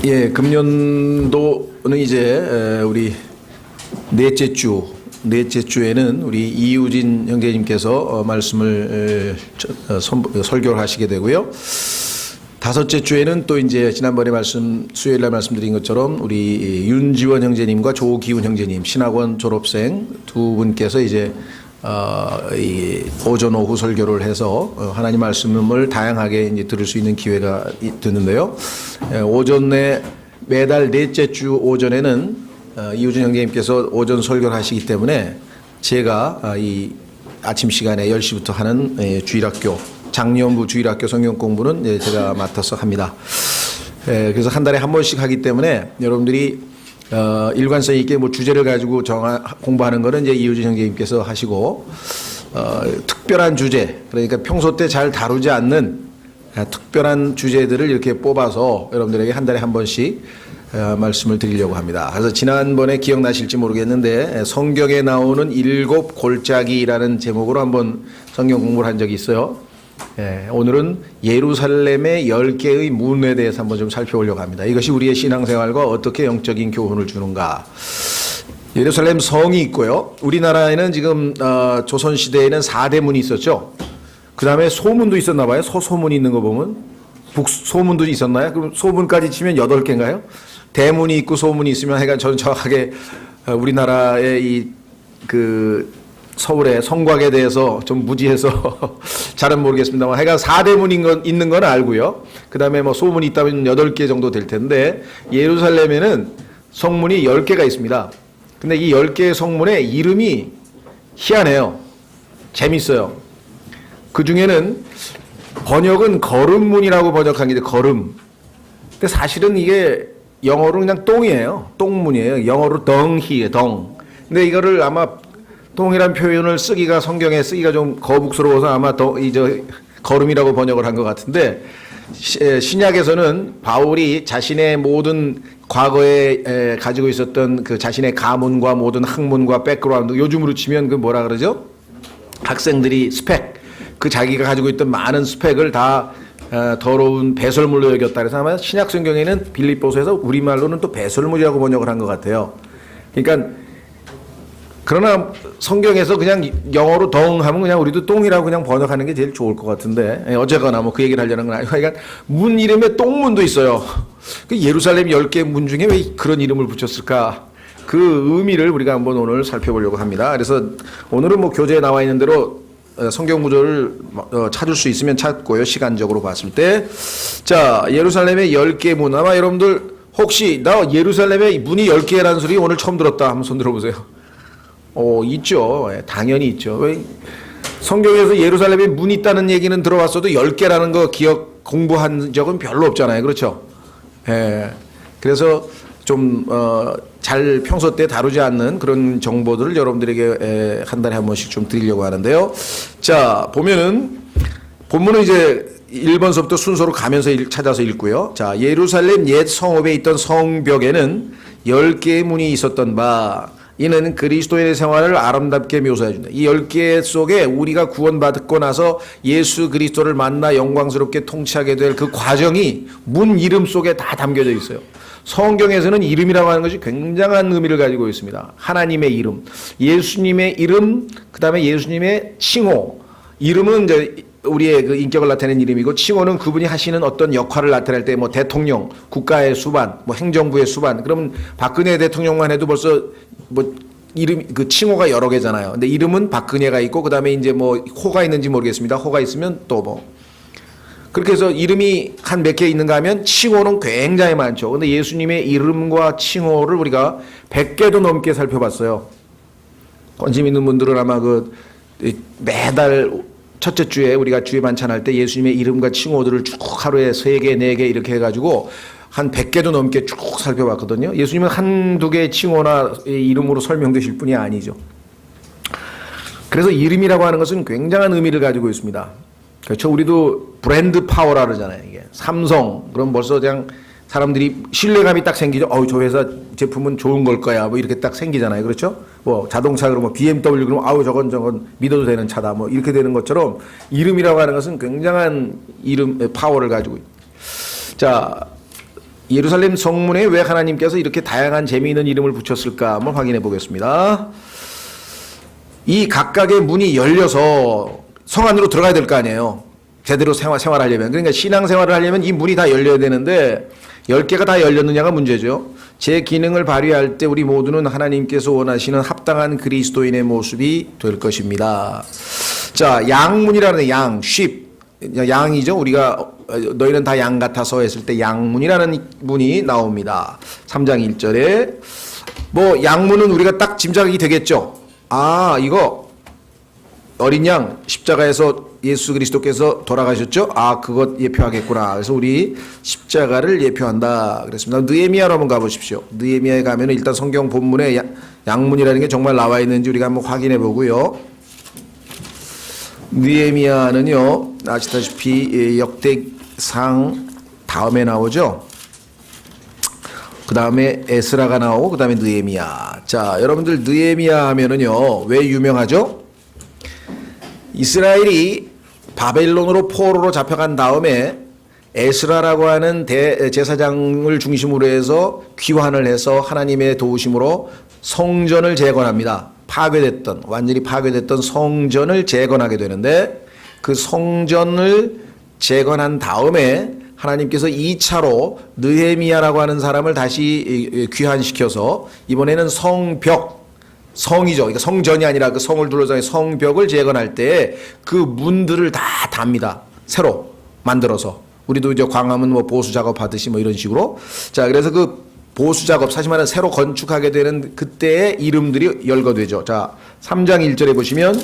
예, 금년도는 이제 우리 넷째 주에는 우리 이우진 형제님께서 말씀을 설교를 하시게 되고요. 다섯째 주에는 또 이제 지난번에 수요일날 말씀드린 것처럼 우리 윤지원 형제님과 조기훈 형제님 신학원 졸업생 두 분께서 이제 이 오전 오후 설교를 해서 하나님 말씀을 다양하게 이제 들을 수 있는 기회가 됐는데요. 오전에 매달 넷째 주 오전에는 이우진 형제님께서 오전 설교를 하시기 때문에 제가 이 아침 시간에 10시부터 하는 주일학교 장년부 주일학교 성경 공부는 제가 맡아서 합니다. 그래서 한 달에 한 번씩 하기 때문에 여러분들이 일관성 있게 뭐 주제를 가지고 공부하는 거는 이제 이우진 형제님께서 하시고 특별한 주제, 그러니까 평소 때 잘 다루지 않는 특별한 주제들을 이렇게 뽑아서 여러분들에게 한 달에 한 번씩 말씀을 드리려고 합니다. 그래서 지난번에 기억나실지 모르겠는데 성경에 나오는 7 골짜기라는 제목으로 한번 성경 공부를 한 적이 있어요. 오늘은 예루살렘의 10개의 문에 대해서 한번 좀 살펴보려고 합니다. 이것이 우리의 신앙생활과 어떻게 영적인 교훈을 주는가. 예루살렘 성이 있고요. 우리나라에는 지금 조선시대에는 4대문이 있었죠. 그 다음에 소문도 있었나 봐요. 소문이 있는 거 보면 북소문도 있었나요? 그럼 소문까지 치면 8개인가요? 대문이 있고 소문이 있으면 하여간 저는 정확하게 우리나라의 서울의 성곽에 대해서 좀 무지해서 잘은 모르겠습니다만 하여간 4대문인 있는 건 알고요. 그 다음에 뭐 소문이 있다면 8개 정도 될 텐데 예루살렘에는 성문이 10개가 있습니다. 근데 이 10개의 성문의 이름이 희한해요. 재밌어요. 그 중에는 번역은 거름문이라고 번역한 게 거름. 근데 사실은 이게 영어로 그냥 똥이에요. 똥문이에요. 영어로 덩이에요. 덩. 근데 이거를 아마 똥이란 표현을 성경에 쓰기가 좀 거북스러워서 아마 거름이라고 번역을 한 것 같은데 신약에서는 바울이 자신의 모든 과거에 가지고 있었던 그 자신의 가문과 모든 학문과 백그라운드, 요즘으로 치면 그 뭐라 그러죠? 학생들이 스펙, 그 자기가 가지고 있던 많은 스펙을 다 더러운 배설물로 여겼다. 그래서 아마 신약 성경에는 빌립보서에서 우리말로는 또 배설물이라고 번역을 한 것 같아요. 그러니까 그러나 성경에서 그냥 영어로 덩 하면 그냥 우리도 똥이라고 그냥 번역하는 게 제일 좋을 것 같은데 어쨌거나 뭐 그 얘기를 하려는 건 아니고 그러니까 문 이름에 똥문도 있어요. 그 예루살렘 10개 문 중에 왜 그런 이름을 붙였을까? 그 의미를 우리가 한번 오늘 살펴보려고 합니다. 그래서 오늘은 뭐 교재에 나와 있는 대로 성경 구절을 찾을 수 있으면 찾고요. 시간적으로 봤을 때. 자, 예루살렘의 10개 문. 아마 여러분들 혹시 나 예루살렘의 문이 10개라는 소리 오늘 처음 들었다. 한번 손 들어보세요. 있죠. 당연히 있죠. 성경에서 예루살렘에 문이 있다는 얘기는 들어왔어도 10개라는 거 공부한 적은 별로 없잖아요. 그렇죠? 그래서 좀, 잘 평소 때 다루지 않는 그런 정보들을 여러분들에게 한 달에 한 번씩 좀 드리려고 하는데요. 자, 보면은, 본문은 이제 1번서부터 순서로 가면서 찾아서 읽고요. 자, 예루살렘 옛 성읍에 있던 성벽에는 10개의 문이 있었던 바, 이는 그리스도인의 생활을 아름답게 묘사해 준다. 이 10개 속에 우리가 구원받고 나서 예수 그리스도를 만나 영광스럽게 통치하게 될 그 과정이 문 이름 속에 다 담겨져 있어요. 성경에서는 이름이라고 하는 것이 굉장한 의미를 가지고 있습니다. 하나님의 이름, 예수님의 이름, 그 다음에 예수님의 칭호. 이름은 이제 우리의 그 인격을 나타내는 이름이고, 칭호는 그분이 하시는 어떤 역할을 나타낼 때 뭐 대통령, 국가의 수반, 뭐 행정부의 수반. 그러면 박근혜 대통령만 해도 벌써 뭐 그 칭호가 여러 개잖아요. 근데 이름은 박근혜가 있고, 그 다음에 이제 뭐 호가 있는지 모르겠습니다. 호가 있으면 또 뭐. 그렇게 해서 이름이 한 몇 개 있는가 하면 칭호는 굉장히 많죠. 근데 예수님의 이름과 칭호를 우리가 100개도 넘게 살펴봤어요. 관심 있는 분들은 아마 매달 첫째 주에 우리가 주의 반찬할 때 예수님의 이름과 칭호들을 쭉 하루에 3개, 4개 이렇게 해가지고 한 100개도 넘게 쭉 살펴봤거든요. 예수님은 한두 개의 칭호나 이름으로 설명되실 분이 아니죠. 그래서 이름이라고 하는 것은 굉장한 의미를 가지고 있습니다. 그렇죠. 우리도 브랜드 파워라 그러잖아요. 이게 삼성, 그럼 벌써 그냥 사람들이 신뢰감이 딱 생기죠. 저 회사 제품은 좋은 걸 거야. 뭐 이렇게 딱 생기잖아요. 그렇죠? 뭐 자동차 그러면 BMW 그러면 저건 믿어도 되는 차다. 뭐 이렇게 되는 것처럼 이름이라고 하는 것은 굉장한 파워를 가지고 있습니다. 자, 예루살렘 성문에 왜 하나님께서 이렇게 다양한 재미있는 이름을 붙였을까 한번 확인해 보겠습니다. 이 각각의 문이 열려서 성 안으로 들어가야 될 거 아니에요. 제대로 생활하려면. 그러니까 신앙생활을 하려면 이 문이 다 열려야 되는데 10개가 다 열렸느냐가 문제죠. 제 기능을 발휘할 때 우리 모두는 하나님께서 원하시는 합당한 그리스도인의 모습이 될 것입니다. 자, 양문이라는 양, sheep. 양이죠. 우리가 너희는 다 양 같아서 했을 때 양문이라는 문이 나옵니다. 3장 1절에 뭐 양문은 우리가 딱 짐작이 되겠죠. 아, 이거 어린 양 십자가에서 예수 그리스도께서 돌아가셨죠? 아, 그것 예표하겠구나. 그래서 우리 십자가를 예표한다 그랬습니다. 느헤미야로 한번 가보십시오. 느헤미야에 가면 일단 성경 본문에 양문이라는 게 정말 나와 있는지 우리가 한번 확인해 보고요. 느헤미야는요, 아시다시피 역대상 다음에 나오죠. 그 다음에 에스라가 나오고 그 다음에 느헤미야. 자, 여러분들 느헤미야 하면은요 왜 유명하죠? 이스라엘이 바벨론으로 포로로 잡혀간 다음에 에스라라고 하는 대제사장을 중심으로 해서 귀환을 해서 하나님의 도우심으로 성전을 재건합니다. 완전히 파괴됐던 성전을 재건하게 되는데 그 성전을 재건한 다음에 하나님께서 2차로 느헤미야라고 하는 사람을 다시 귀환시켜서 이번에는 성이죠. 그러니까 성전이 아니라 그 성을 둘러싸인 성벽을 재건할 때 그 문들을 다 답니다. 새로 만들어서. 우리도 이제 광화문 뭐 보수 작업하듯이 뭐 이런 식으로. 자, 그래서 그 보수 작업, 사실 말하면 새로 건축하게 되는 그때의 이름들이 열거되죠. 자, 3장 1절에 보시면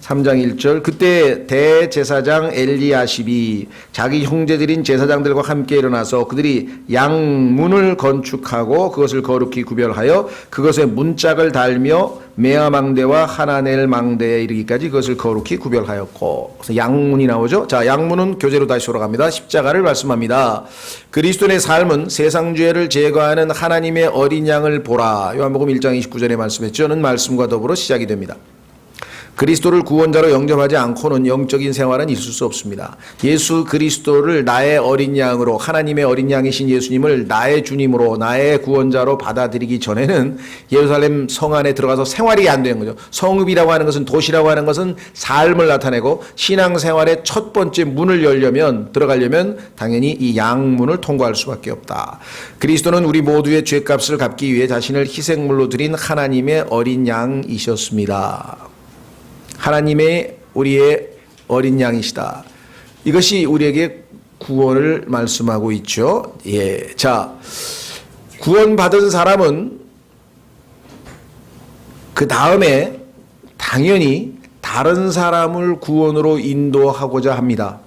3장 1절 그때 대제사장 엘리야십이 자기 형제들인 제사장들과 함께 일어나서 그들이 양문을 건축하고 그것을 거룩히 구별하여 그것에 문짝을 달며 메아망대와 하나넬 망대에 이르기까지 그것을 거룩히 구별하였고. 그래서 양문이 나오죠. 자, 양문은 교재로 다시 돌아갑니다. 십자가를 말씀합니다. 그리스도의 삶은 세상 죄를 제거하는 하나님의 어린 양을 보라. 요한복음 1장 29절에 말씀했죠.는 말씀과 더불어 시작이 됩니다. 그리스도를 구원자로 영접하지 않고는 영적인 생활은 있을 수 없습니다. 예수 그리스도를 나의 어린 양으로, 하나님의 어린 양이신 예수님을 나의 주님으로, 나의 구원자로 받아들이기 전에는 예루살렘 성 안에 들어가서 생활이 안 되는 거죠. 성읍이라고 하는 것은, 도시라고 하는 것은 삶을 나타내고 신앙생활의 첫 번째 문을 들어가려면 당연히 이 양문을 통과할 수밖에 없다. 그리스도는 우리 모두의 죄값을 갚기 위해 자신을 희생물로 드린 하나님의 어린 양이셨습니다. 하나님의 우리의 어린 양이시다. 이것이 우리에게 구원을 말씀하고 있죠. 예. 자, 구원받은 사람은 그 다음에 당연히 다른 사람을 구원으로 인도하고자 합니다.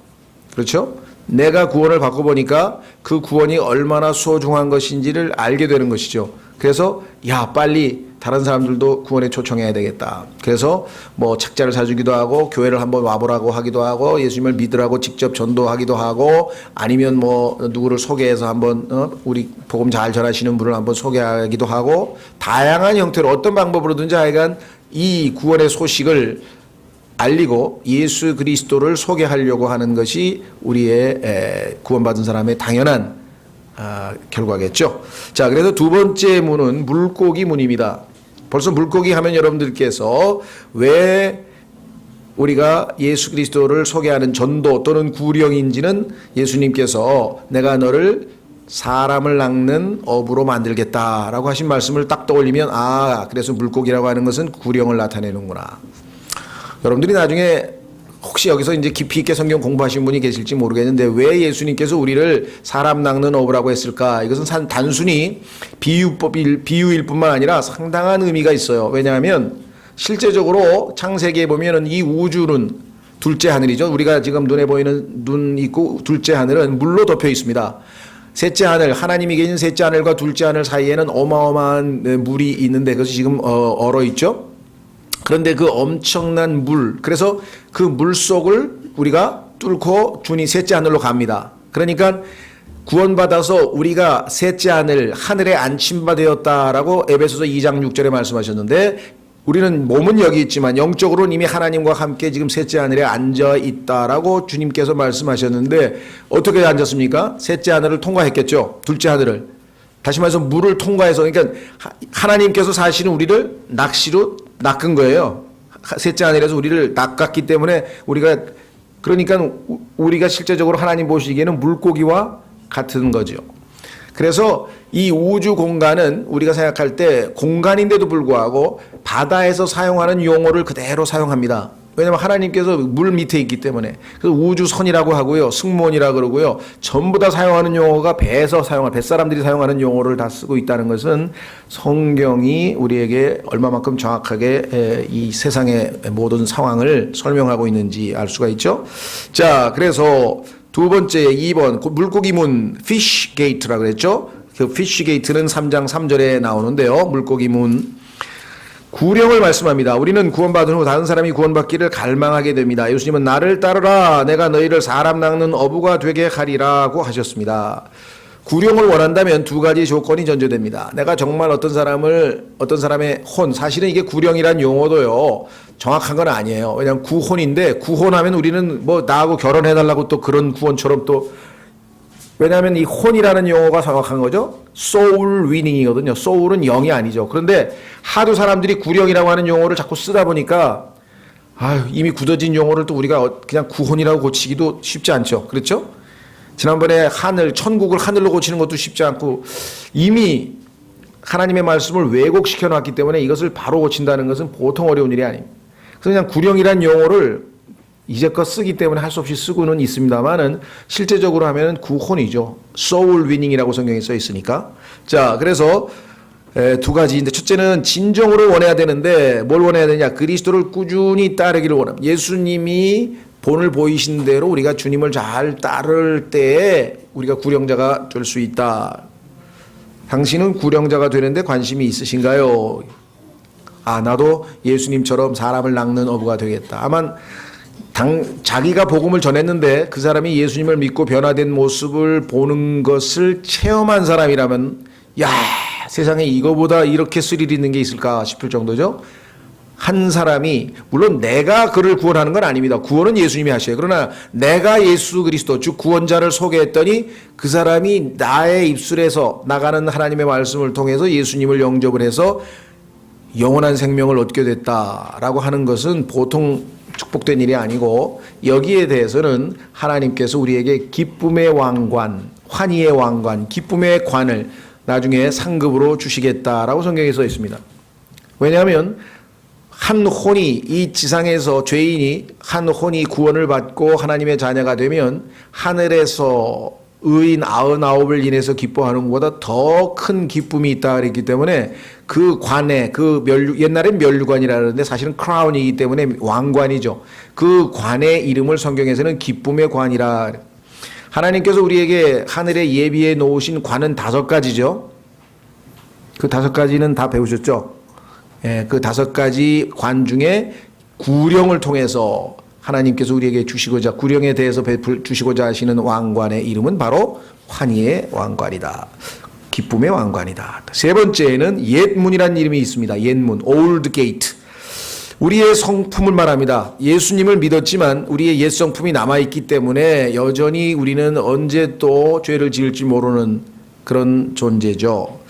그렇죠? 내가 구원을 받고 보니까 그 구원이 얼마나 소중한 것인지를 알게 되는 것이죠. 그래서 빨리 다른 사람들도 구원에 초청해야 되겠다. 그래서 뭐 책자를 사주기도 하고 교회를 한번 와보라고 하기도 하고 예수님을 믿으라고 직접 전도하기도 하고 아니면 뭐 누구를 소개해서 한번 우리 복음 잘 전하시는 분을 한번 소개하기도 하고 다양한 형태로 어떤 방법으로든지 하여간 이 구원의 소식을 알리고 예수 그리스도를 소개하려고 하는 것이 우리의 구원받은 사람의 당연한 결과겠죠. 자, 그래서 두 번째 문은 물고기 문입니다. 벌써 물고기 하면 여러분들께서 왜 우리가 예수 그리스도를 소개하는 전도 또는 구령인지는 예수님께서 내가 너를 사람을 낚는 어부로 만들겠다라고 하신 말씀을 딱 떠올리면 그래서 물고기라고 하는 것은 구령을 나타내는구나. 여러분들이 나중에 혹시 여기서 이제 깊이 있게 성경 공부하신 분이 계실지 모르겠는데 왜 예수님께서 우리를 사람 낚는 어부라고 했을까? 이것은 단순히 비유일 뿐만 아니라 상당한 의미가 있어요. 왜냐하면 실제적으로 창세기에 보면은 이 우주는 둘째 하늘이죠. 우리가 지금 눈에 보이는 눈 있고 둘째 하늘은 물로 덮여 있습니다. 셋째 하늘, 하나님이 계신 셋째 하늘과 둘째 하늘 사이에는 어마어마한 물이 있는데 그것이 지금 얼어 있죠. 그런데 그 엄청난 물, 그래서 그 물속을 우리가 뚫고 주니 셋째 하늘로 갑니다. 그러니까 구원받아서 우리가 셋째 하늘에 안침받았다라고 에베소서 2장 6절에 말씀하셨는데 우리는 몸은 여기 있지만 영적으로는 이미 하나님과 함께 지금 셋째 하늘에 앉아 있다라고 주님께서 말씀하셨는데 어떻게 앉았습니까? 셋째 하늘을 통과했겠죠. 둘째 하늘을. 다시 말해서 물을 통과해서, 그러니까 하나님께서 사실은 우리를 낚시로 낚은 거예요. 셋째 하늘에서 우리를 낚았기 때문에 그러니까 우리가 실제적으로 하나님 보시기에는 물고기와 같은 거죠. 그래서 이 우주 공간은 우리가 생각할 때 공간인데도 불구하고 바다에서 사용하는 용어를 그대로 사용합니다. 왜냐하면 하나님께서 물 밑에 있기 때문에. 그래서 우주선이라고 하고요, 승무원이라 그러고요, 전부 다 사용하는 용어가 뱃사람들이 사용하는 용어를 다 쓰고 있다는 것은 성경이 우리에게 얼마만큼 정확하게 이 세상의 모든 상황을 설명하고 있는지 알 수가 있죠. 자, 그래서 두 번째 2번 물고기문 fish gate라 그랬죠. 그 fish gate는 3장 3절에 나오는데요. 물고기문 구령을 말씀합니다. 우리는 구원받은 후 다른 사람이 구원받기를 갈망하게 됩니다. 예수님은 나를 따르라 내가 너희를 사람 낚는 어부가 되게 하리라고 하셨습니다. 구령을 원한다면 두 가지 조건이 전제됩니다. 내가 정말 어떤 사람의 사실은 이게 구령이란 용어도요 정확한 건 아니에요. 왜냐하면 구혼인데, 구혼하면 우리는 뭐 나하고 결혼해달라고 또 그런 구원처럼 또, 왜냐하면 이 혼이라는 용어가 정확한 거죠. soul winning이거든요. soul은 영이 아니죠. 그런데 하도 사람들이 구령이라고 하는 용어를 자꾸 쓰다 보니까 이미 굳어진 용어를 또 우리가 그냥 구혼이라고 고치기도 쉽지 않죠. 그렇죠? 지난번에 천국을 하늘로 고치는 것도 쉽지 않고 이미 하나님의 말씀을 왜곡시켜 놨기 때문에 이것을 바로 고친다는 것은 보통 어려운 일이 아닙니다. 그래서 그냥 구령이란 용어를 이제껏 쓰기 때문에 할 수 없이 쓰고는 있습니다만은 실제적으로 하면은 구혼이죠. soul winning이라고 성경에 써 있으니까. 자, 그래서 두 가지인데, 첫째는 진정으로 원해야 되는데 뭘 원해야 되냐? 그리스도를 꾸준히 따르기를 원합니다. 예수님이 본을 보이신 대로 우리가 주님을 잘 따를 때에 우리가 구령자가 될 수 있다. 당신은 구령자가 되는데 관심이 있으신가요? 나도 예수님처럼 사람을 낚는 어부가 되겠다. 아마 자기가 복음을 전했는데 그 사람이 예수님을 믿고 변화된 모습을 보는 것을 체험한 사람이라면 세상에 이거보다 이렇게 스릴 있는 게 있을까 싶을 정도죠. 한 사람이, 물론 내가 그를 구원하는 건 아닙니다. 구원은 예수님이 하셔요. 그러나 내가 예수 그리스도 즉 구원자를 소개했더니 그 사람이 나의 입술에서 나가는 하나님의 말씀을 통해서 예수님을 영접을 해서 영원한 생명을 얻게 됐다라고 하는 것은 보통 축복된 일이 아니고, 여기에 대해서는 하나님께서 우리에게 기쁨의 왕관, 환희의 왕관, 기쁨의 관을 나중에 상급으로 주시겠다라고 성경에 써 있습니다. 왜냐하면 한 혼이, 이 지상에서 죄인이 한 혼이 구원을 받고 하나님의 자녀가 되면 하늘에서 의인 99을 인해서 기뻐하는 것보다 더 큰 기쁨이 있다 그랬기 때문에 그 관에, 옛날엔 면류관이라 그러는데 사실은 크라운이기 때문에 왕관이죠. 그 관의 이름을 성경에서는 기쁨의 관이라. 하나님께서 우리에게 하늘에 예비해 놓으신 관은 5가지죠. 그 5가지는 다 배우셨죠? 그 5가지 관 중에 구령을 통해서 하나님께서 우리에게 구령에 대해서 주시고자 하시는 왕관의 이름은 바로 환희의 왕관이다. 기쁨의 왕관이다. 세 번째는 옛문이라는 이름이 있습니다. 옛문, old gate. 우리의 성품을 말합니다. 예수님을 믿었지만 우리의 옛 성품이 남아있기 때문에 여전히 우리는 언제 또 죄를 지을지 모르는 그런 존재죠.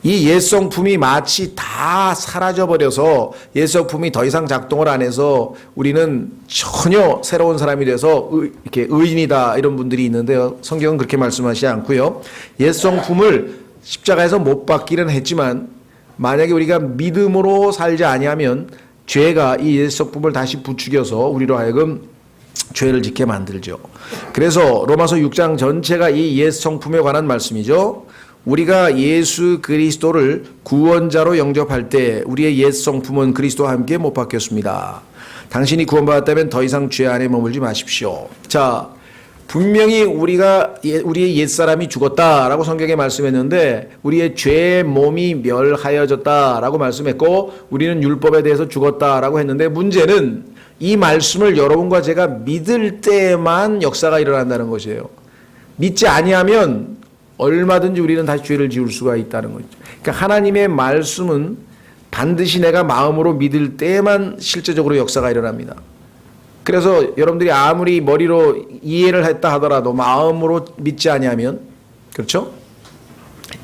이 옛 성품이 마치 다 사라져버려서 옛 성품이 더 이상 작동을 안 해서 우리는 전혀 새로운 사람이 돼서 이렇게 의인이다 이런 분들이 있는데요. 성경은 그렇게 말씀하시지 않고요. 옛 성품을 십자가에서 못 박기는 했지만 만약에 우리가 믿음으로 살지 아니하면 죄가 이 옛 성품을 다시 부추겨서 우리로 하여금 죄를 짓게 만들죠. 그래서 로마서 6장 전체가 이 옛 성품에 관한 말씀이죠. 우리가 예수 그리스도를 구원자로 영접할 때 우리의 옛 성품은 그리스도와 함께 못 박혔습니다. 당신이 구원받았다면 더 이상 죄 안에 머물지 마십시오. 자, 분명히 우리의 옛사람이 죽었다라고 성경에 말씀했는데 우리의 죄의 몸이 멸하여졌다라고 말씀했고 우리는 율법에 대해서 죽었다라고 했는데, 문제는 이 말씀을 여러분과 제가 믿을 때만 역사가 일어난다는 것이에요. 믿지 아니하면 얼마든지 우리는 다시 죄를 지을 수가 있다는 거죠. 그러니까 하나님의 말씀은 반드시 내가 마음으로 믿을 때만 실제적으로 역사가 일어납니다. 그래서 여러분들이 아무리 머리로 이해를 했다 하더라도 마음으로 믿지 아니하면, 그렇죠?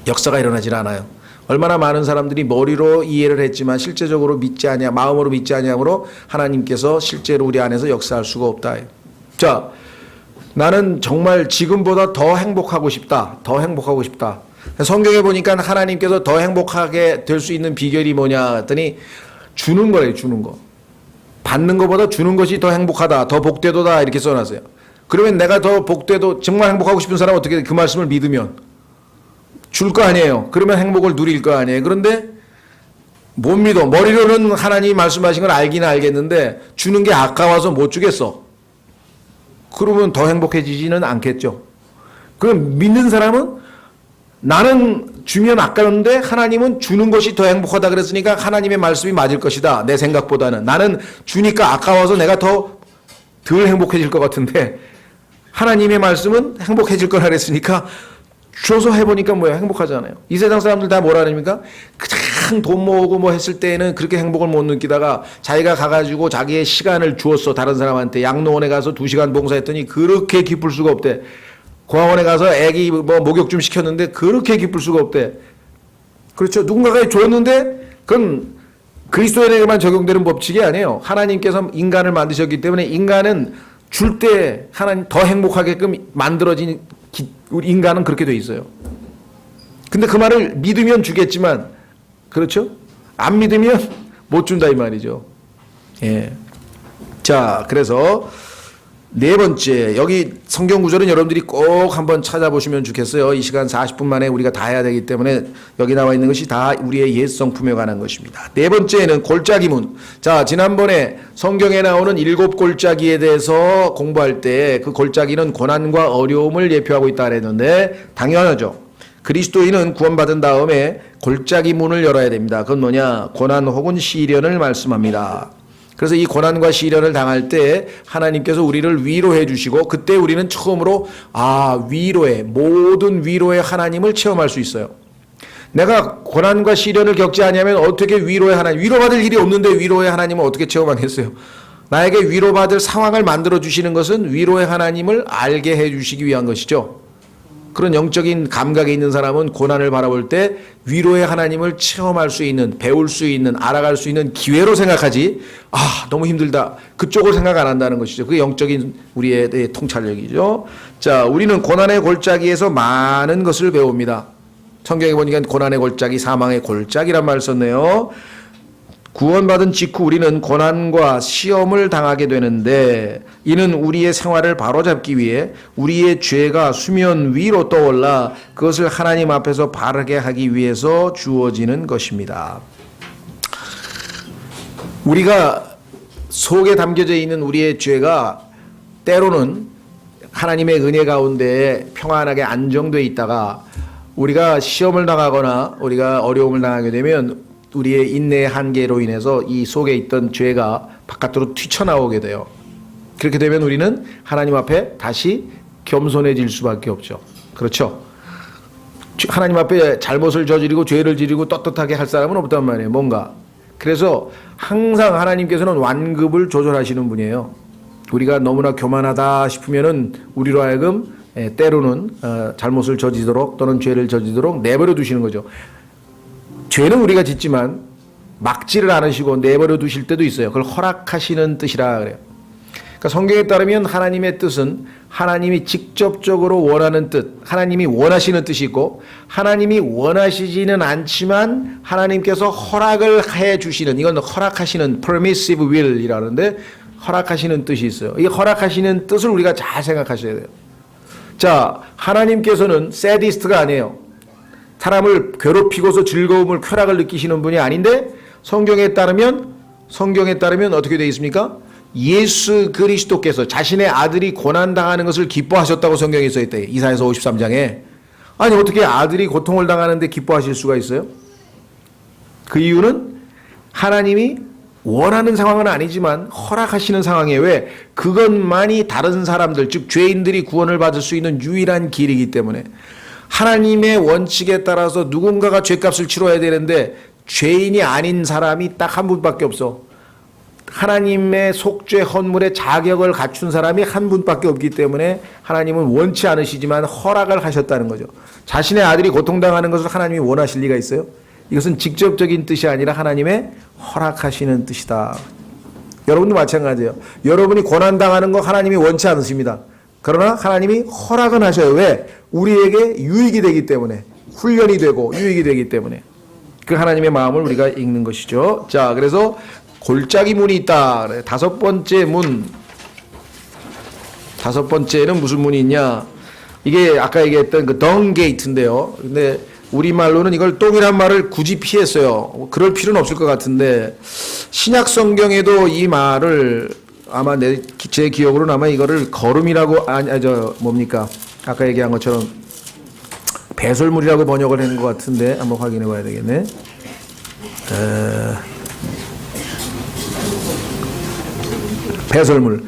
역사가 일어나질 않아요. 얼마나 많은 사람들이 머리로 이해를 했지만 실제적으로 믿지 아니하, 마음으로 믿지 아니함으로 하나님께서 실제로 우리 안에서 역사할 수가 없다. 자, 나는 정말 지금보다 더 행복하고 싶다. 더 행복하고 싶다. 성경에 보니까 하나님께서 더 행복하게 될 수 있는 비결이 뭐냐 했더니 주는 거예요. 주는 거. 받는 것보다 주는 것이 더 행복하다. 더 복되도다. 이렇게 써놨어요. 그러면 내가 더 복되도 정말 행복하고 싶은 사람은 어떻게 그 말씀을 믿으면 줄 거 아니에요. 그러면 행복을 누릴 거 아니에요. 그런데 못 믿어. 머리로는 하나님이 말씀하신 걸 알기는 알겠는데 주는 게 아까워서 못 주겠어. 그러면 더 행복해지지는 않겠죠. 그럼 믿는 사람은 나는 주면 아까운데 하나님은 주는 것이 더 행복하다 그랬으니까 하나님의 말씀이 맞을 것이다. 내 생각보다는. 나는 주니까 아까워서 내가 더 덜 행복해질 것 같은데 하나님의 말씀은 행복해질 거라 그랬으니까 줘서 해보니까 뭐야? 행복하잖아요. 이 세상 사람들 다 뭐라 합니까? 그냥 돈 모으고 뭐 했을 때는 그렇게 행복을 못 느끼다가 자기가 가가지고 자기의 시간을 주었어. 다른 사람한테. 양로원에 가서 2시간 봉사했더니 그렇게 기쁠 수가 없대. 공항원에 가서 애기 뭐 목욕 좀 시켰는데 그렇게 기쁠 수가 없대. 그렇죠. 누군가가 줬는데 그건 그리스도인에게만 적용되는 법칙이 아니에요. 하나님께서 인간을 만드셨기 때문에 인간은 줄 때 하나님 더 행복하게끔 만들어진 우리 인간은 그렇게 돼 있어요. 근데 그 말을 믿으면 주겠지만, 그렇죠? 안 믿으면 못 준다 이 말이죠. 예. 자, 그래서 네 번째, 여기 성경 구절은 여러분들이 꼭 한번 찾아보시면 좋겠어요. 이 시간 40분 만에 우리가 다 해야 되기 때문에 여기 나와 있는 것이 다 우리의 옛 성품에 관한 것입니다. 네 번째는 골짜기문. 자, 지난번에 성경에 나오는 7 골짜기에 대해서 공부할 때 그 골짜기는 고난과 어려움을 예표하고 있다 그랬는데 당연하죠. 그리스도인은 구원받은 다음에 골짜기 문을 열어야 됩니다. 그건 뭐냐? 고난 혹은 시련을 말씀합니다. 그래서 이 고난과 시련을 당할 때 하나님께서 우리를 위로해 주시고 그때 우리는 처음으로 위로의 모든 위로의 하나님을 체험할 수 있어요. 내가 고난과 시련을 겪지 않으면 어떻게 위로의 하나님, 위로받을 일이 없는데 위로의 하나님을 어떻게 체험하겠어요? 나에게 위로받을 상황을 만들어 주시는 것은 위로의 하나님을 알게 해 주시기 위한 것이죠. 그런 영적인 감각에 있는 사람은 고난을 바라볼 때 위로의 하나님을 체험할 수 있는, 배울 수 있는, 알아갈 수 있는 기회로 생각하지, 너무 힘들다. 그쪽을 생각 안 한다는 것이죠. 그게 영적인 우리의 통찰력이죠. 자, 우리는 고난의 골짜기에서 많은 것을 배웁니다. 성경에 보니까 고난의 골짜기, 사망의 골짜기란 말을 썼네요. 구원받은 직후 우리는 고난과 시험을 당하게 되는데 이는 우리의 생활을 바로잡기 위해 우리의 죄가 수면 위로 떠올라 그것을 하나님 앞에서 바르게 하기 위해서 주어지는 것입니다. 우리가 속에 담겨져 있는 우리의 죄가 때로는 하나님의 은혜 가운데 평안하게 안정되어 있다가 우리가 시험을 당하거나 우리가 어려움을 당하게 되면 우리의 인내의 한계로 인해서 이 속에 있던 죄가 바깥으로 튀쳐나오게 돼요. 그렇게 되면 우리는 하나님 앞에 다시 겸손해질 수밖에 없죠. 그렇죠? 하나님 앞에 잘못을 저지르고 죄를 지르고 떳떳하게 할 사람은 없단 말이에요. 뭔가. 그래서 항상 하나님께서는 완급을 조절하시는 분이에요. 우리가 너무나 교만하다 싶으면은 우리로 하여금 때로는 잘못을 저지도록 또는 죄를 저지도록 내버려 두시는 거죠. 죄는 우리가 짓지만 막지를 않으시고 내버려 두실 때도 있어요. 그걸 허락하시는 뜻이라 그래요. 그러니까 성경에 따르면 하나님의 뜻은 하나님이 직접적으로 원하는 뜻, 하나님이 원하시는 뜻이 있고 하나님이 원하시지는 않지만 하나님께서 허락을 해 주시는, 이건 허락하시는 permissive will이라는데 허락하시는 뜻이 있어요. 이 허락하시는 뜻을 우리가 잘 생각하셔야 돼요. 자, 하나님께서는 sadist가 아니에요. 사람을 괴롭히고서 즐거움을, 쾌락을 느끼시는 분이 아닌데 성경에 따르면 어떻게 되어 있습니까? 예수 그리스도께서 자신의 아들이 고난당하는 것을 기뻐하셨다고 성경에 써 있다. 이사야서 53장에. 아니 어떻게 아들이 고통을 당하는데 기뻐하실 수가 있어요? 그 이유는 하나님이 원하는 상황은 아니지만 허락하시는 상황에 왜? 그것만이 다른 사람들, 즉 죄인들이 구원을 받을 수 있는 유일한 길이기 때문에 하나님의 원칙에 따라서 누군가가 죄값을 치러야 되는데 죄인이 아닌 사람이 딱 한 분밖에 없어. 하나님의 속죄 헌물의 자격을 갖춘 사람이 한 분밖에 없기 때문에 하나님은 원치 않으시지만 허락을 하셨다는 거죠. 자신의 아들이 고통당하는 것을 하나님이 원하실 리가 있어요? 이것은 직접적인 뜻이 아니라 하나님의 허락하시는 뜻이다. 여러분도 마찬가지예요. 여러분이 고난당하는 거 하나님이 원치 않으십니다. 그러나 하나님이 허락은 하셔요. 왜? 우리에게 유익이 되기 때문에, 훈련이 되고 유익이 되기 때문에. 그 하나님의 마음을 우리가 읽는 것이죠. 자, 그래서 골짜기 문이 있다. 다섯 번째 문. 다섯 번째는 무슨 문이 있냐? 이게 아까 얘기했던 그 덩 게이트인데요. 근데 우리말로는 이걸 똥이란 말을 굳이 피했어요. 그럴 필요는 없을 것 같은데 신약 성경에도 이 말을 아마 제 기억으로는 아마 이거를 거름이라고 뭡니까? 아까 얘기한 것처럼 배설물이라고 번역을 한 것 같은데 한번 확인해 봐야 되겠네. 배설물.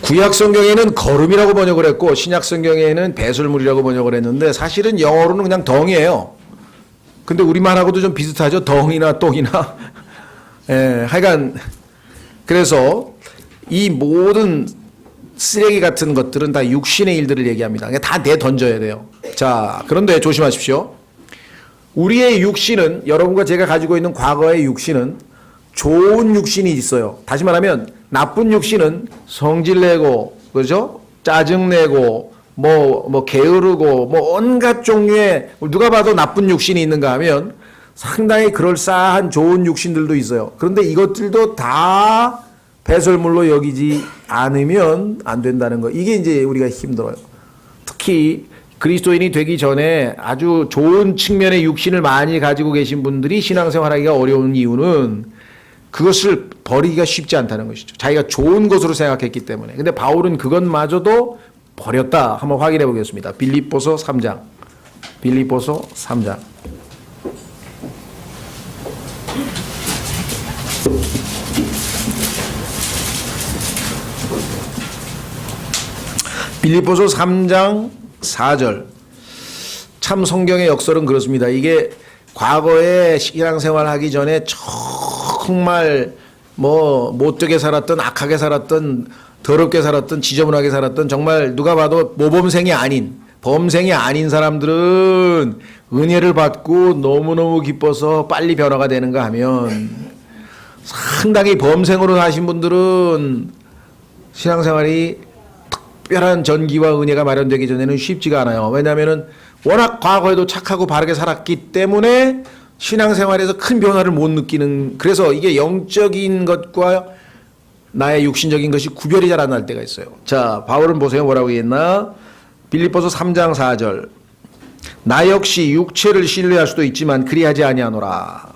구약 성경에는 거름이라고 번역을 했고 신약 성경에는 배설물이라고 번역을 했는데 사실은 영어로는 그냥 덩이에요. 근데 우리말하고도 좀 비슷하죠. 덩이나 똥이나. 하여간 그래서 이 모든 쓰레기 같은 것들은 다 육신의 일들을 얘기합니다. 다 내던져야 돼요. 자, 그런데 조심하십시오. 우리의 육신은 여러분과 제가 가지고 있는 과거의 육신은 좋은 육신이 있어요. 다시 말하면 나쁜 육신은 성질내고, 그죠? 짜증내고, 게으르고, 온갖 종류의 누가 봐도 나쁜 육신이 있는가 하면 상당히 그럴싸한 좋은 육신들도 있어요. 그런데 이것들도 다 배설물로 여기지 않으면 안 된다는 거. 이게 이제 우리가 힘들어요. 특히 그리스도인이 되기 전에 아주 좋은 측면의 육신을 많이 가지고 계신 분들이 신앙생활하기가 어려운 이유는 그것을 버리기가 쉽지 않다는 것이죠. 자기가 좋은 것으로 생각했기 때문에. 근데 바울은 그것마저도 버렸다. 한번 확인해 보겠습니다. 빌립보서 3장. 빌립보서 3장. 빌립보서 3장 4절. 참 성경의 역설은 그렇습니다. 이게 과거에 신앙생활 하기 전에 정말 못되게 살았던, 악하게 살았던, 더럽게 살았던, 지저분하게 살았던, 정말 누가 봐도 모범생이 아닌, 범생이 아닌 사람들은 은혜를 받고 너무너무 기뻐서 빨리 변화가 되는가 하면 상당히 범생으로 사신 분들은 신앙생활이 특별한 전기와 은혜가 마련되기 전에는 쉽지가 않아요. 왜냐하면 워낙 과거에도 착하고 바르게 살았기 때문에 신앙생활에서 큰 변화를 못 느끼는, 그래서 이게 영적인 것과 나의 육신적인 것이 구별이 잘 안 날 때가 있어요. 자, 바울은 보세요. 뭐라고 했나? 빌립보서 3장 4절. 나 역시 육체를 신뢰할 수도 있지만 그리하지 아니하노라.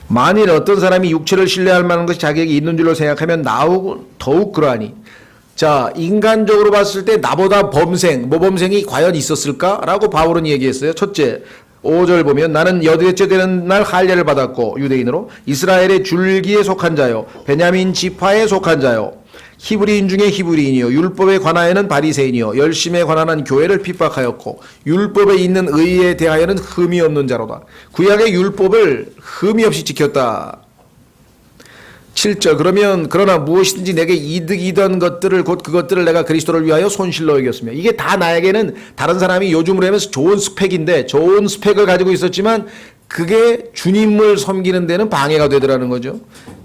만일 어떤 사람이 육체를 신뢰할 만한 것이 자격이 있는 줄로 생각하면 나하고 더욱 그러하니. 자, 인간적으로 봤을 때 나보다 모범생이 과연 있었을까라고 바울은 얘기했어요. 첫째, 5절 보면 나는 여덟째 되는 날 할례를 받았고 유대인으로 이스라엘의 줄기에 속한 자요 베냐민 지파에 속한 자요 히브리인 중에 히브리인이요 율법에 관하여는 바리새인이요 열심에 관한 교회를 핍박하였고 율법에 있는 의에 대하여는 흠이 없는 자로다. 구약의 율법을 흠이 없이 지켰다. 7절 그러나 무엇이든지 내게 이득이던 것들을 곧 그것들을 내가 그리스도를 위하여 손실로 여겼으며. 이게 다 나에게는 다른 사람이 요즘으로 하면서 좋은 스펙인데 좋은 스펙을 가지고 있었지만 그게 주님을 섬기는 데는 방해가 되더라는 거죠.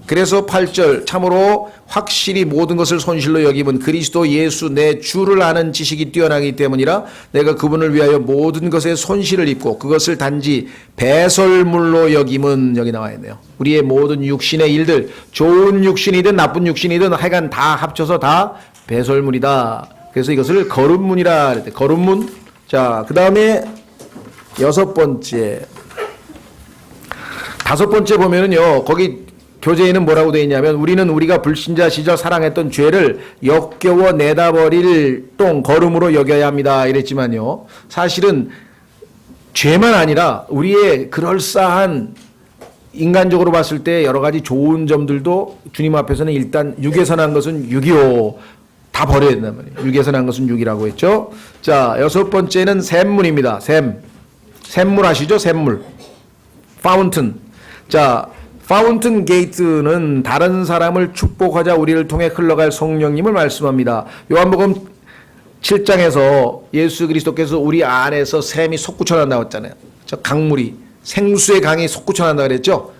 그래서 8절 참으로 확실히 모든 것을 손실로 여김은 그리스도 예수 내 주를 아는 지식이 뛰어나기 때문이라 내가 그분을 위하여 모든 것에 손실을 입고 그것을 단지 배설물로 여김은. 여기 나와 있네요. 우리의 모든 육신의 일들, 좋은 육신이든 나쁜 육신이든 하여간 다 합쳐서 다 배설물이다. 그래서 이것을 거름문이라 그랬대. 거름문. 자, 그 다음에 6번째, 5번째 보면은요, 거기 교재에는 뭐라고 되어 있냐면 우리는 우리가 불신자 시절 사랑했던 죄를 역겨워 내다버릴 거름으로 여겨야 합니다 이랬지만요, 사실은 죄만 아니라 우리의 그럴싸한 인간적으로 봤을 때 여러 가지 좋은 점들도 주님 앞에서는 일단 육에서 난 것은 육이요 다 버려야 된단 말이에요. 육에서 난 것은 육이라고 했죠. 자, 6번째는 샘문입니다. 샘물 아시죠? 샘물. 파운튼. 자, 파운튼 게이트는 다른 사람을 축복하자 우리를 통해 흘러갈 성령님을 말씀합니다. 요한복음 7장에서 예수 그리스도께서 우리 안에서 샘이 솟구쳐난다고 했잖아요. 저 강물이, 생수의 강이 솟구쳐난다고 그랬죠.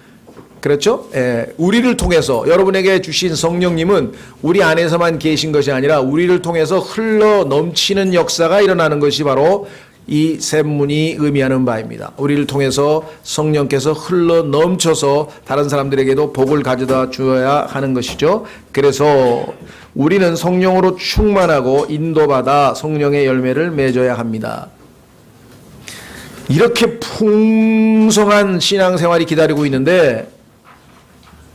그렇죠? 예, 우리를 통해서 여러분에게 주신 성령님은 우리 안에서만 계신 것이 아니라 우리를 통해서 흘러 넘치는 역사가 일어나는 것이 바로 이 샘문이 의미하는 바입니다. 우리를 통해서 성령께서 흘러 넘쳐서 다른 사람들에게도 복을 가져다 주어야 하는 것이죠. 그래서 우리는 성령으로 충만하고 인도받아 성령의 열매를 맺어야 합니다. 이렇게 풍성한 신앙생활이 기다리고 있는데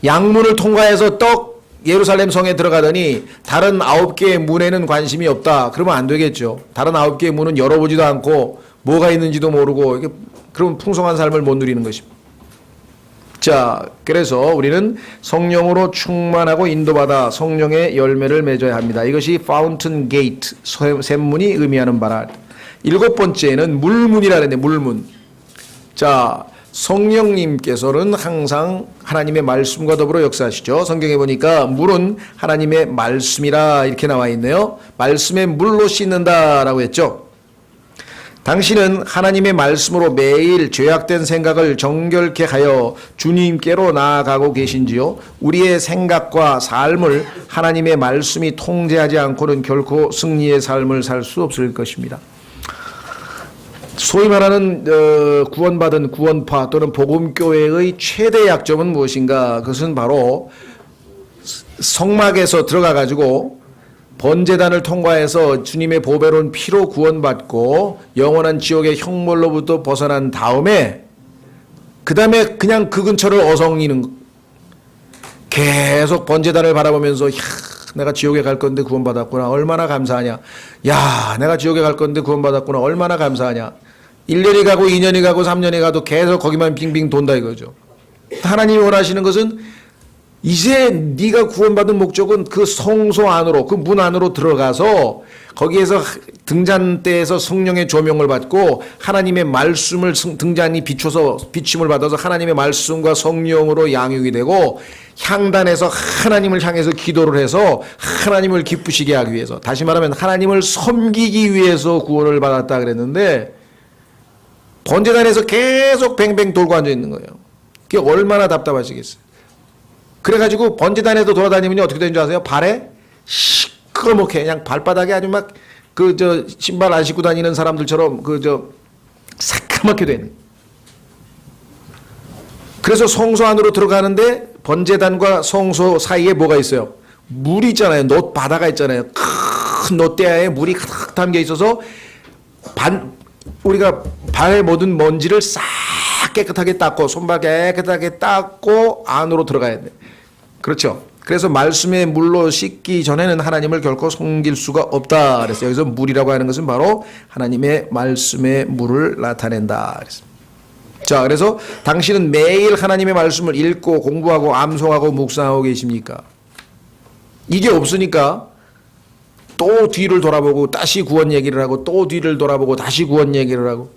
양문을 통과해서 떡 예루살렘 성에 들어가더니 다른 9개의 문에는 관심이 없다. 그러면 안 되겠죠. 다른 9개의 문은 열어보지도 않고 뭐가 있는지도 모르고 이게 그런 풍성한 삶을 못 누리는 것입니다. 자, 그래서 우리는 성령으로 충만하고 인도받아 성령의 열매를 맺어야 합니다. 이것이 파운튼 게이트, 샘문이 의미하는 바라. 7번째는 물문이라 그랬는데 물문. 자, 성령님께서는 항상 하나님의 말씀과 더불어 역사하시죠. 성경에 보니까 물은 하나님의 말씀이라 이렇게 나와 있네요. 말씀의 물로 씻는다라고 했죠. 당신은 하나님의 말씀으로 매일 죄악된 생각을 정결케 하여 주님께로 나아가고 계신지요? 우리의 생각과 삶을 하나님의 말씀이 통제하지 않고는 결코 승리의 삶을 살 수 없을 것입니다. 소위 말하는 구원받은 구원파 또는 복음교회의 최대 약점은 무엇인가? 그것은 바로 성막에서 들어가 가지고 번제단을 통과해서 주님의 보배로운 피로 구원받고 영원한 지옥의 형벌로부터 벗어난 다음에 그 다음에 그냥 그 근처를 어성이는, 계속 번제단을 바라보면서 내가 지옥에 갈 건데 구원받았구나 얼마나 감사하냐, 야 내가 지옥에 갈 건데 구원받았구나 얼마나 감사하냐. 1년이 가고 2년이 가고 3년이 가도 계속 거기만 빙빙 돈다 이거죠. 하나님이 원하시는 것은 이제 네가 구원받은 목적은 그 성소 안으로, 그 문 안으로 들어가서 거기에서 등잔대에서 성령의 조명을 받고 하나님의 말씀을 등잔이 비침을 받아서 하나님의 말씀과 성령으로 양육이 되고 향단에서 하나님을 향해서 기도를 해서 하나님을 기쁘시게 하기 위해서, 다시 말하면 하나님을 섬기기 위해서 구원을 받았다 그랬는데 번제단에서 계속 뱅뱅 돌고 앉아 있는 거예요. 그게 얼마나 답답하시겠어요. 그래가지고 번제단에도 돌아다니면 어떻게 되는 줄 아세요? 발에 시커멓게 그냥 발바닥에 아주 막 신발 안 신고 다니는 사람들처럼 새까맣게 되는. 그래서 성소 안으로 들어가는데 번제단과 성소 사이에 뭐가 있어요? 물이 있잖아요. 바다가 있잖아요. 큰 놋대야에 물이 가득 담겨 있어서 우리가 발에 묻은 먼지를 싹 깨끗하게 닦고 손발 깨끗하게 닦고 안으로 들어가야 돼. 그렇죠. 그래서 말씀의 물로 씻기 전에는 하나님을 결코 섬길 수가 없다 그랬어요. 여기서 물이라고 하는 것은 바로 하나님의 말씀의 물을 나타낸다 그랬습니다. 자, 그래서 당신은 매일 하나님의 말씀을 읽고 공부하고 암송하고 묵상하고 계십니까? 이게 없으니까 또 뒤를 돌아보고 다시 구원 얘기를 하고 또 뒤를 돌아보고 다시 구원 얘기를 하고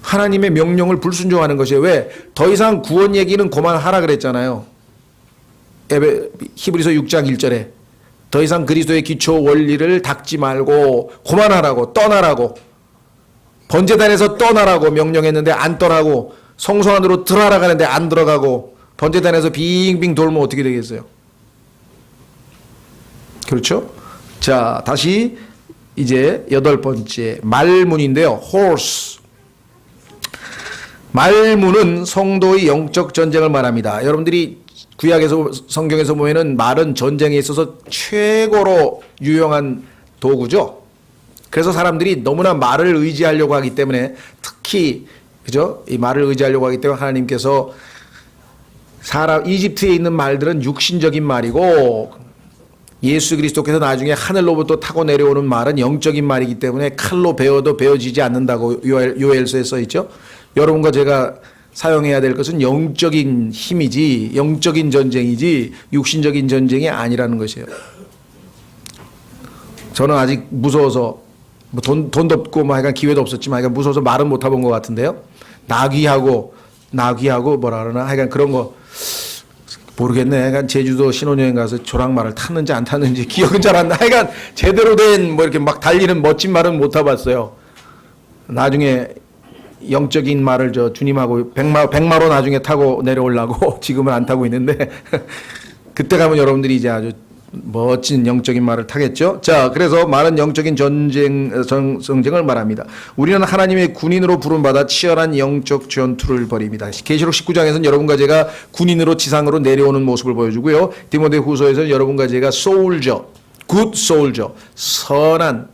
하나님의 명령을 불순종하는 것이에요. 왜? 더 이상 구원 얘기는 그만하라 그랬잖아요. 히브리서 6장 1절에 더 이상 그리스도의 기초 원리를 닦지 말고 그만하라고, 떠나라고, 번제단에서 떠나라고 명령했는데 안 떠나고 성소 안으로 들어가는데 안 들어가고 번제단에서 빙빙 돌면 어떻게 되겠어요? 그렇죠? 자, 다시 이제 8번째 말문인데요. horse. 말문은 성도의 영적 전쟁을 말합니다. 여러분들이 구약에서 성경에서 보면은 말은 전쟁에 있어서 최고로 유용한 도구죠. 그래서 사람들이 너무나 말을 의지하려고 하기 때문에, 특히 그죠? 이 말을 의지하려고 하기 때문에 하나님께서 이집트에 있는 말들은 육신적인 말이고 예수 그리스도께서 나중에 하늘로부터 타고 내려오는 말은 영적인 말이기 때문에 칼로 베어도 베어지지 않는다고 요엘서에 써 있죠. 여러분과 제가 사용해야 될 것은 영적인 힘이지 영적인 전쟁이지 육신적인 전쟁이 아니라는 것이에요. 저는 아직 무서워서 돈도 없고 하여간 기회도 없었지만 하여간 무서워서 말은 못 해본 것 같은데요. 나귀하고 뭐라 그러나 하여간 그런 거 모르겠네. 하여간 제주도 신혼여행 가서 조랑말을 탔는지 안 탔는지 기억은 잘 안 나. 하여간 제대로 된 뭐 이렇게 막 달리는 멋진 말은 못 타봤어요. 나중에 영적인 말을 주님하고 백마로 나중에 타고 내려오려고 지금은 안 타고 있는데 그때 가면 여러분들이 이제 아주 멋진 영적인 말을 타겠죠. 자, 그래서 많은 영적인 전쟁을 말합니다. 우리는 하나님의 군인으로 부름받아 치열한 영적 전투를 벌입니다. 계시록 19장에서는 여러분과 제가 군인으로 지상으로 내려오는 모습을 보여주고요. 디모데후서에서는 여러분과 제가 솔저, 굿 솔저, 선한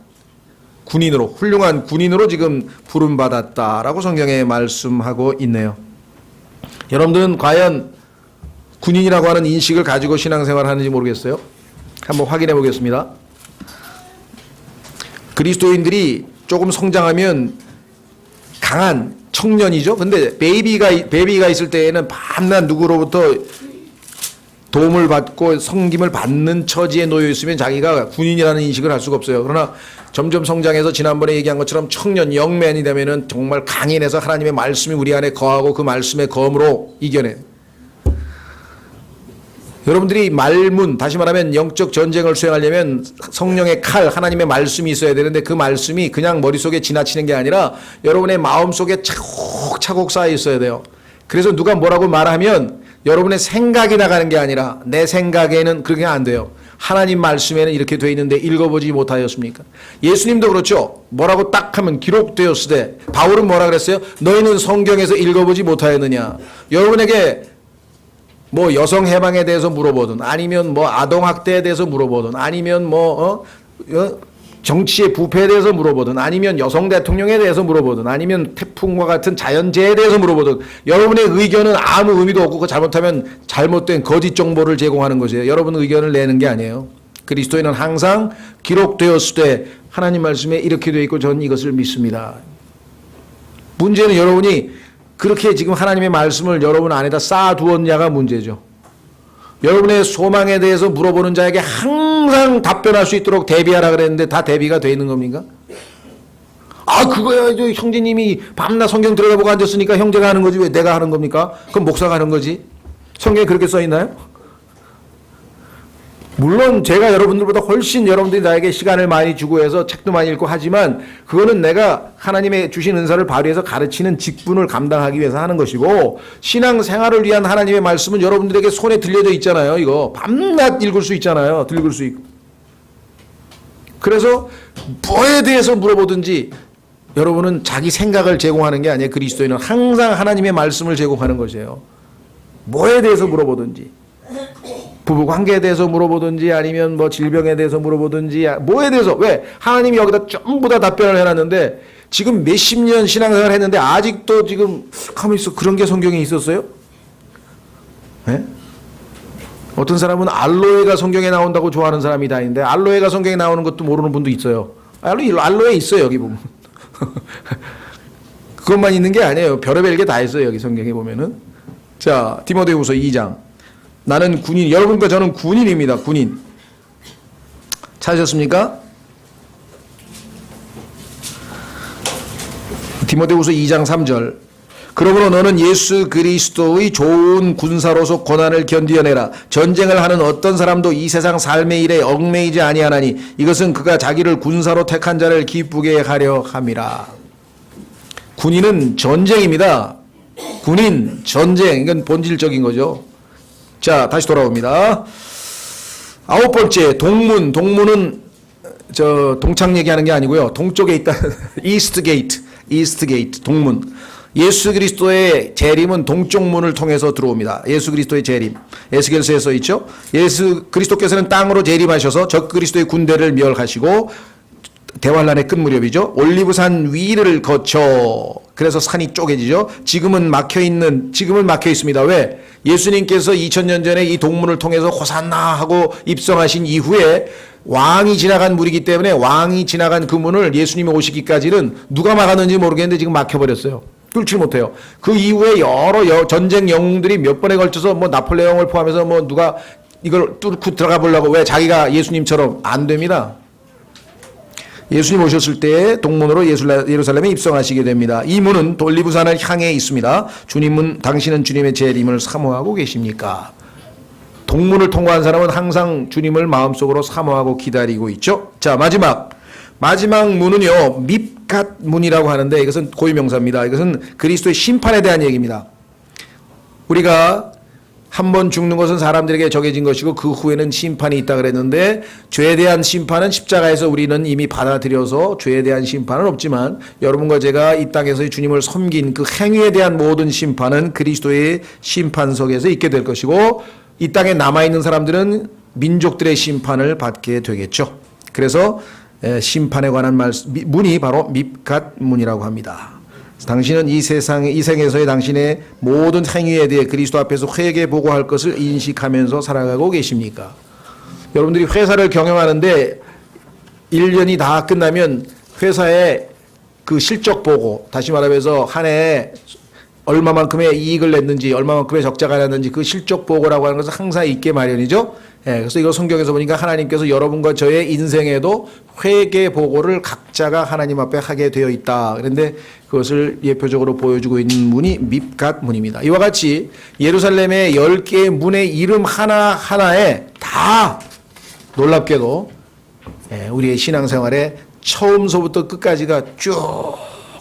군인으로, 훌륭한 군인으로 지금 부름받았다라고 성경에 말씀하고 있네요. 여러분들은 과연 군인이라고 하는 인식을 가지고 신앙생활을 하는지 모르겠어요. 한번 확인해 보겠습니다. 그리스도인들이 조금 성장하면 강한 청년이죠. 근데 베이비가 있을 때에는 밤낮 누구로부터 도움을 받고 섬김을 받는 처지에 놓여 있으면 자기가 군인이라는 인식을 할 수가 없어요. 그러나 점점 성장해서 지난번에 얘기한 것처럼 청년 영맨이 되면은 정말 강인해서 하나님의 말씀이 우리 안에 거하고 그 말씀의 검으로 이겨내. 여러분들이 말문, 다시 말하면 영적 전쟁을 수행하려면 성령의 칼, 하나님의 말씀이 있어야 되는데 그 말씀이 그냥 머릿속에 지나치는 게 아니라 여러분의 마음속에 차곡차곡 쌓여 있어야 돼요. 그래서 누가 뭐라고 말하면 여러분의 생각이 나가는 게 아니라 내 생각에는 그렇게 안 돼요. 하나님 말씀에는 이렇게 돼 있는데 읽어보지 못하였습니까? 예수님도 그렇죠. 뭐라고 딱 하면 기록되었으되, 바울은 뭐라 그랬어요? 너희는 성경에서 읽어보지 못하였느냐. 여러분에게 뭐 여성 해방에 대해서 물어보든 아니면 뭐 아동학대에 대해서 물어보든 아니면 정치의 부패에 대해서 물어보든 아니면 여성 대통령에 대해서 물어보든 아니면 태풍과 같은 자연재해에 대해서 물어보든 여러분의 의견은 아무 의미도 없고 그 잘못하면 잘못된 거짓 정보를 제공하는 것이에요. 여러분 의견을 내는 게 아니에요. 그리스도인은 항상 기록되었을 때 하나님 말씀에 이렇게 되어 있고 저는 이것을 믿습니다. 문제는 여러분이 그렇게 지금 하나님의 말씀을 여러분 안에다 쌓아두었냐가 문제죠. 여러분의 소망에 대해서 물어보는 자에게 항상 답변할 수 있도록 대비하라 그랬는데 다 대비가 돼 있는 겁니까? 아, 그거야. 저 형제님이 밤낮 성경 들여다보고 앉았으니까 형제가 하는 거지 왜 내가 하는 겁니까? 그럼 목사가 하는 거지. 성경에 그렇게 써 있나요? 물론 제가 여러분들보다 훨씬 여러분들이 나에게 시간을 많이 주고 해서 책도 많이 읽고 하지만 그거는 내가 하나님의 주신 은사를 발휘해서 가르치는 직분을 감당하기 위해서 하는 것이고 신앙생활을 위한 하나님의 말씀은 여러분들에게 손에 들려져 있잖아요. 이거 밤낮 읽을 수 있잖아요. 읽을 수 있고. 그래서 뭐에 대해서 물어보든지 여러분은 자기 생각을 제공하는 게 아니에요. 그리스도인은 항상 하나님의 말씀을 제공하는 것이에요. 뭐에 대해서 물어보든지. 부부 관계에 대해서 물어보든지 아니면 뭐 질병에 대해서 물어보든지 뭐에 대해서 왜 하나님이 여기다 전부 다 답변을 해놨는데 지금 몇십 년 신앙생활을 했는데 아직도 지금 가만히 있어 그런 게 성경에 있었어요? 네? 어떤 사람은 알로에가 성경에 나온다고 좋아하는 사람이 다 있는데 알로에가 성경에 나오는 것도 모르는 분도 있어요. 알로에 있어요 여기 보면. 그것만 있는 게 아니에요. 별의별 게 다 있어요 여기 성경에 보면은. 자 디모데후서 2장. 나는 군인, 여러분과 저는 군인입니다. 군인. 찾으셨습니까? 디모데후서 2장 3절. 그러므로 너는 예수 그리스도의 좋은 군사로서 고난을 견디어내라. 전쟁을 하는 어떤 사람도 이 세상 삶의 일에 얽매이지 아니하나니 이것은 그가 자기를 군사로 택한 자를 기쁘게 하려 함이라. 군인은 전쟁입니다. 군인, 전쟁. 이건 본질적인 거죠. 자, 다시 돌아옵니다. 9번째, 동문. 동문은 동창 얘기하는 게 아니고요. 동쪽에 있다. 이스트 게이트, 동문. 예수 그리스도의 재림은 동쪽 문을 통해서 들어옵니다. 예수 그리스도의 재림. 에스겔서에 써 있죠. 예수 그리스도께서는 땅으로 재림하셔서 적 그리스도의 군대를 멸하시고 대환란의 끝 무렵이죠. 올리브산 위를 거쳐 그래서 산이 쪼개지죠. 지금은 막혀 있습니다. 왜? 예수님께서 2000년 전에 이 동문을 통해서 호산나 하고 입성하신 이후에 왕이 지나간 물이기 때문에 왕이 지나간 그 문을 예수님이 오시기까지는 누가 막았는지 모르겠는데 지금 막혀버렸어요. 뚫지 못해요. 그 이후에 여러 전쟁 영웅들이 몇 번에 걸쳐서 뭐 나폴레옹을 포함해서 뭐 누가 이걸 뚫고 들어가 보려고 왜 자기가 예수님처럼 안 됩니다. 예수님 오셨을 때 동문으로 예루살렘에 입성하시게 됩니다. 이 문은 돌리브산을 향해 있습니다. 주님은 당신은 주님의 재림을 사모하고 계십니까? 동문을 통과한 사람은 항상 주님을 마음속으로 사모하고 기다리고 있죠. 자, 마지막 문은요, 밉갓 문이라고 하는데 이것은 고유명사입니다. 이것은 그리스도의 심판에 대한 얘기입니다. 우리가 한 번 죽는 것은 사람들에게 정해진 것이고 그 후에는 심판이 있다 그랬는데, 죄에 대한 심판은 십자가에서 우리는 이미 받아들여서 죄에 대한 심판은 없지만, 여러분과 제가 이 땅에서 주님을 섬긴 그 행위에 대한 모든 심판은 그리스도의 심판석에서 있게 될 것이고, 이 땅에 남아있는 사람들은 민족들의 심판을 받게 되겠죠. 그래서 심판에 관한 문이 바로 밉갓 문이라고 합니다. 당신은 이 생에서의 당신의 모든 행위에 대해 그리스도 앞에서 회개 보고할 것을 인식하면서 살아가고 계십니까? 여러분들이 회사를 경영하는데 1년이 다 끝나면 회사의 그 실적 보고, 다시 말하면서 한 해에 얼마만큼의 이익을 냈는지, 얼마만큼의 적자가 났는지 그 실적 보고라고 하는 것은 항상 있게 마련이죠. 그래서 이거 성경에서 보니까 하나님께서 여러분과 저의 인생에도 회개 보고를 각자가 하나님 앞에 하게 되어 있다. 그런데 그것을 예표적으로 보여주고 있는 문이 밉갓 문입니다. 이와 같이 예루살렘의 10개의 문의 이름 하나하나에 다 놀랍게도 우리의 신앙생활에 처음서부터 끝까지가 쭉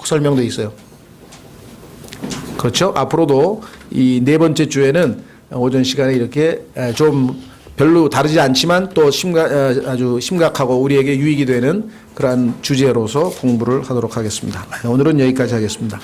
설명되어 있어요. 그렇죠? 앞으로도 이 네 번째 주에는 오전 시간에 이렇게 좀 별로 다르지 않지만 또 아주 심각하고 우리에게 유익이 되는 그러한 주제로서 공부를 하도록 하겠습니다. 오늘은 여기까지 하겠습니다.